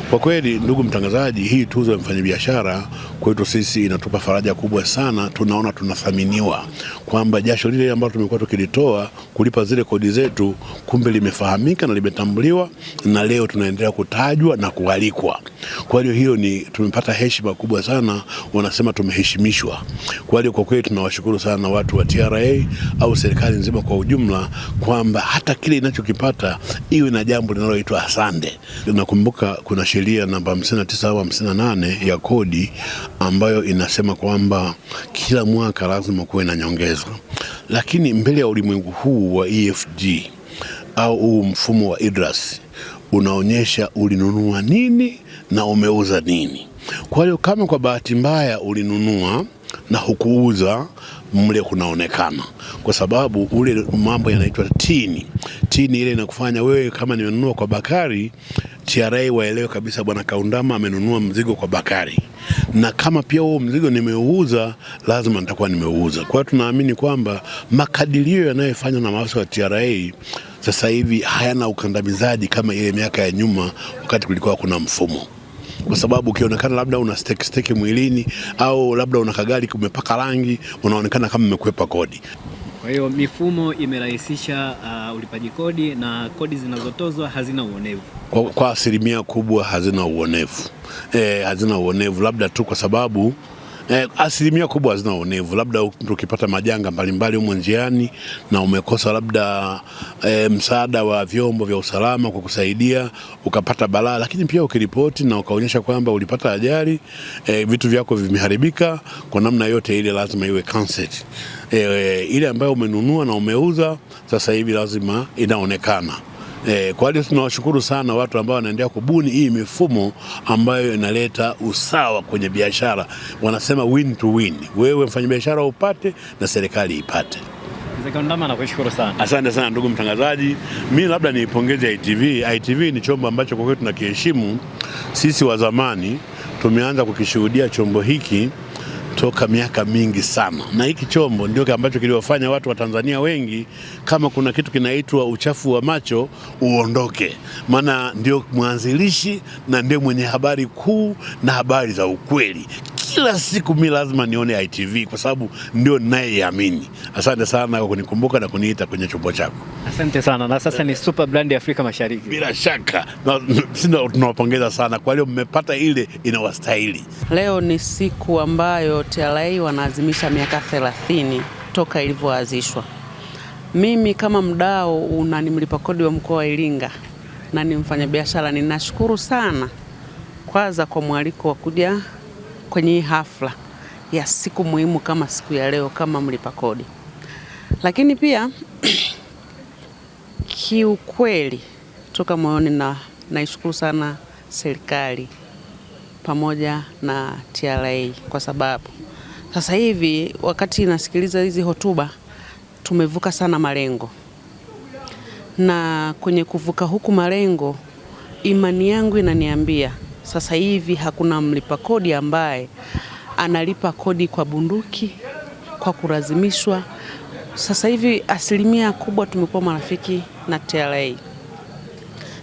Kwa kweli ndugu mtangazaji, hii tuzo ya mfanyabiashara kwetu sisi inatupa faraja kubwa sana. Tunaona tunathaminiwa kwamba jasho lile ambalo tumekuwa tukilitoa kulipa zile kodi zetu kumbe limefahamika na limetambuliwa, na leo tunaendelea kutajwa na kualikwa. Kwa hiyo tumepata heshima kubwa sana, wanasema tumeheshimishwa. Kwa hiyo kwa kweli tunawashukuru sana watu wa TRA au serikali nzima kwa ujumla kwamba hata kile inachokipata iwe na jambo linaloitwa asante. Nakumbuka kuna sheria namba 59 au 58 ya kodi ambayo inasema kwamba kila mwaka lazima kuwe na nyongeza. Lakini mbele ya ulimwengu huu wa EFG au huu mfumo wa IDRAS unaonyesha ulinunua nini na umeuza nini. Kwa hiyo kama kwa bahati mbaya ulinunua na hukuuza, mle kunaonekana, kwa sababu ule mambo yanaitwa tini ile inakufanya wewe kama nimenunua kwa Bakari, TRA waelewe kabisa bwana Kaundama amenunua mzigo kwa Bakari, na kama pia huo mzigo nimeuza lazima nitakuwa nimeuza. Kwa hiyo tunaamini kwamba makadirio yanayofanywa na maafisa wa TRA sasa hivi hayana ukandamizaji kama ile miaka ya nyuma wakati kulikuwa kuna mfumo. Kwa sababu ukionekana labda una steki mwilini au labda una kagari kumepaka rangi, unaonekana kama umekwepa kodi. Kwa hiyo mifumo imerahisisha ulipaji kodi, na kodi zinazotozwa hazina uonevu. Kwa asilimia kubwa hazina uonevu. Hazina uonevu labda tu kwa sababu asilimia kubwa hazina uonevu. Labda ukipata majanga mbalimbali humo njiani na umekosa labda msaada wa vyombo vya usalama kwa kusaidia, ukapata balaa, lakini pia ukiripoti na ukaonyesha kwamba ulipata ajali, vitu vyako vimeharibika, kwa namna yote ile lazima iwe cancelled. Ile ambayo umenunua na umeuza sasa hivi lazima inaonekana. Kwa hiyo tunawashukuru sana watu ambao wanaendelea kubuni hii mifumo ambayo inaleta usawa kwenye biashara. Wanasema win to win. Wewe mfanyabiashara upate na serikali ipate. Mzee Kaundama, nakushukuru sana. Asante sana ndugu mtangazaji. Mimi labda niipongeze ITV. ITV ni chombo ambacho kwa kweli tunakiheshimu. Sisi wa zamani tumeanza kukishuhudia chombo hiki toka miaka mingi sana, na hiki chombo ndio ambacho kiliwafanya watu wa Tanzania wengi, kama kuna kitu kinaitwa uchafu wa macho uondoke, maana ndio mwanzilishi na ndio mwenye habari kuu na habari za ukweli. Kila siku mimi lazima nione ITV kwa sababu ndio ninayeamini. Asante sana kwa kunikumbuka na kuniita kwenye chombo chako. Asante sana. Na sasa ni super brand ya Afrika Mashariki. Bila shaka. Tunawapongeza sana kwa leo mmepata ile inawastahili. Leo ni siku ambayo TRA wanaadhimisha miaka 30 toka ilivyoanzishwa. Mimi kama mdau na ni mlipa kodi wa mkoa wa Iringa na ni mfanyabiashara, ninashukuru sana kwanza kwa mwaliko wa kuja kwenye hii hafla ya siku muhimu kama siku ya leo kama mlipa kodi. Lakini pia kiukweli toka moyoni naishukuru sana serikali pamoja na TRA kwa sababu sasa hivi wakati nasikiliza hizi hotuba tumevuka sana malengo, na kwenye kuvuka huku malengo imani yangu inaniambia sasa hivi hakuna mlipa kodi ambaye analipa kodi kwa bunduki, kwa kulazimishwa. Sasa hivi asilimia kubwa tumekuwa marafiki na TRA.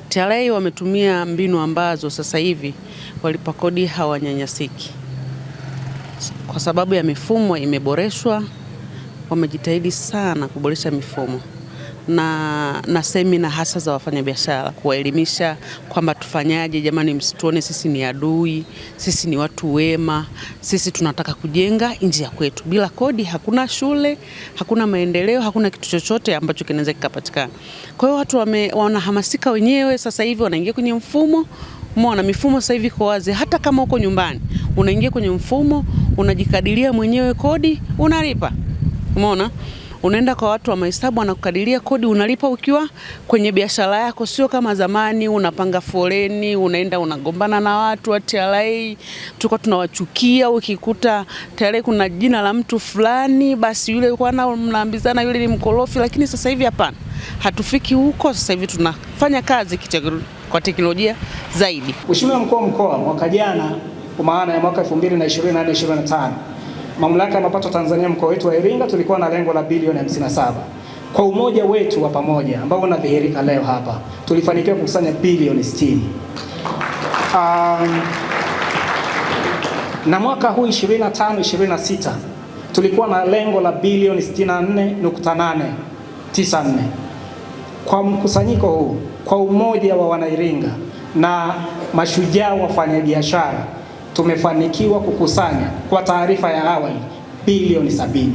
TRA wametumia mbinu ambazo sasa hivi walipa kodi hawanyanyasiki. Kwa sababu ya mifumo imeboreshwa, wamejitahidi sana kuboresha mifumo na semina hasa za wafanyabiashara kuwaelimisha kwamba tufanyaje jamani, msituone sisi ni adui, sisi ni watu wema, sisi tunataka kujenga nchi ya kwetu. Bila kodi hakuna shule, hakuna maendeleo, hakuna kitu chochote ambacho kinaweza kikapatikana. Kwa hiyo watu wanahamasika wenyewe sasa hivi wanaingia kwenye mfumo. Umeona mifumo sasa hivi kwa wazi, hata kama uko nyumbani unaingia kwenye mfumo, unajikadiria mwenyewe kodi, unalipa. Umeona? Unaenda kwa watu wa mahesabu wanakukadiria kodi, unalipa ukiwa kwenye biashara yako, sio kama zamani unapanga foleni, unaenda unagombana na watu wa TRA. Tulikuwa tunawachukia, ukikuta TRA kuna jina la mtu fulani basi yule yuko mnaambizana yule ni mkorofi, lakini sasa hivi hapana. Hatufiki huko, sasa hivi tunafanya kazi kwa teknolojia zaidi. Mheshimiwa Mkuu wa Mkoa, mwaka jana kwa maana ya mwaka 2024-2025 Mamlaka ya Mapato Tanzania mkoa wetu wa Iringa tulikuwa na lengo la bilioni 57. Kwa umoja wetu wa pamoja ambao unadhihirika leo hapa, tulifanikiwa kukusanya bilioni 60. Na mwaka huu 25-26 tulikuwa na lengo la bilioni 64.894. Kwa mkusanyiko huu, kwa umoja wa Wanairinga na mashujaa wafanyabiashara, tumefanikiwa kukusanya kwa taarifa ya awali bilioni 70.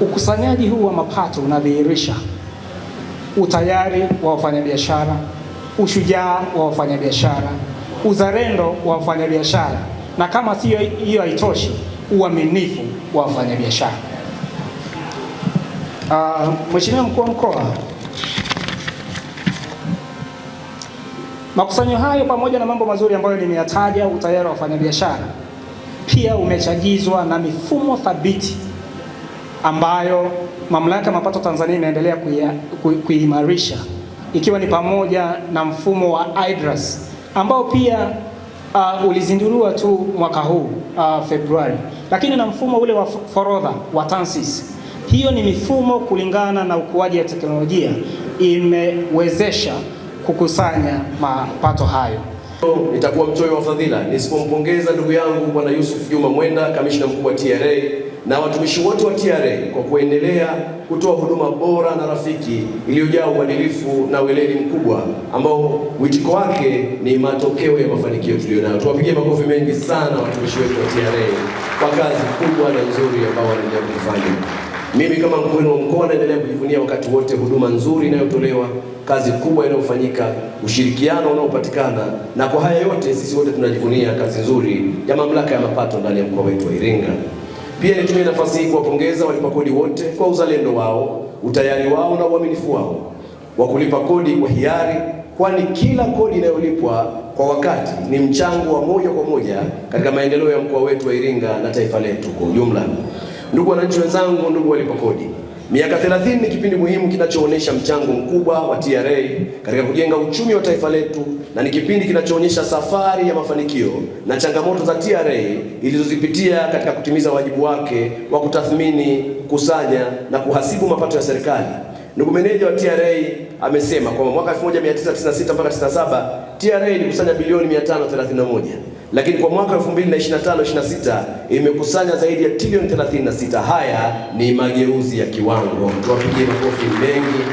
Ukusanyaji huu wa mapato unadhihirisha utayari wa wafanyabiashara, ushujaa wa wafanyabiashara, uzalendo wa wafanyabiashara, na kama sio hiyo haitoshi, uaminifu wa wafanyabiashara. Mheshimiwa Mkuu wa Mkoa, makusanyo hayo pamoja na mambo mazuri ambayo nimeyataja, utayari wa wafanyabiashara, pia umechagizwa na mifumo thabiti ambayo Mamlaka ya Mapato Tanzania imeendelea kuimarisha, ikiwa ni pamoja na mfumo wa IDRAS ambao pia ulizinduliwa tu mwaka huu Februari, lakini na mfumo ule wa forodha wa TANSIS. Hiyo ni mifumo kulingana na ukuaji wa teknolojia imewezesha kukusanya mapato hayo. Nitakuwa mchoyo wa fadhila nisipompongeza ndugu yangu Bwana Yusuf Juma Mwenda, kamishna mkuu wa TRA, na watumishi wote wa TRA kwa kuendelea kutoa huduma bora na rafiki iliyojaa uadilifu na weledi mkubwa ambao witiko wake ni matokeo ya mafanikio tuliyonayo. Tuwapigie makofi mengi sana watumishi wetu wa TRA kwa kazi kubwa na nzuri ambao wanaendelea kufanya. Mimi kama mkuu wa mkoa naendelea kujivunia wakati wote huduma nzuri inayotolewa, kazi kubwa inayofanyika, ushirikiano unaopatikana, na kwa haya yote sisi wote tunajivunia kazi nzuri ya Mamlaka ya Mapato ndani ya mkoa wetu wa Iringa. Pia nitumie nafasi hii kuwapongeza walipa kodi wote kwa uzalendo wao, utayari wao na uaminifu wao wa kulipa kodi kwa hiari, kwani kila kodi inayolipwa kwa wakati ni mchango wa moja kwa moja katika maendeleo ya mkoa wetu wa Iringa na taifa letu kwa ujumla. Ndugu wananchi wenzangu, ndugu walipa kodi, miaka 30 ni kipindi muhimu kinachoonesha mchango mkubwa wa TRA katika kujenga uchumi wa taifa letu, na ni kipindi kinachoonyesha safari ya mafanikio na changamoto za TRA ilizozipitia katika kutimiza wajibu wake wa kutathmini, kusanya na kuhasibu mapato ya serikali. Ndugu meneja wa TRA amesema kwamba mwaka 1996 mpaka 97 TRA ilikusanya bilioni 531, lakini kwa mwaka 2025-26 imekusanya zaidi ya trilioni 36. Haya ni mageuzi ya kiwango. Tuwapigie makofi mengi.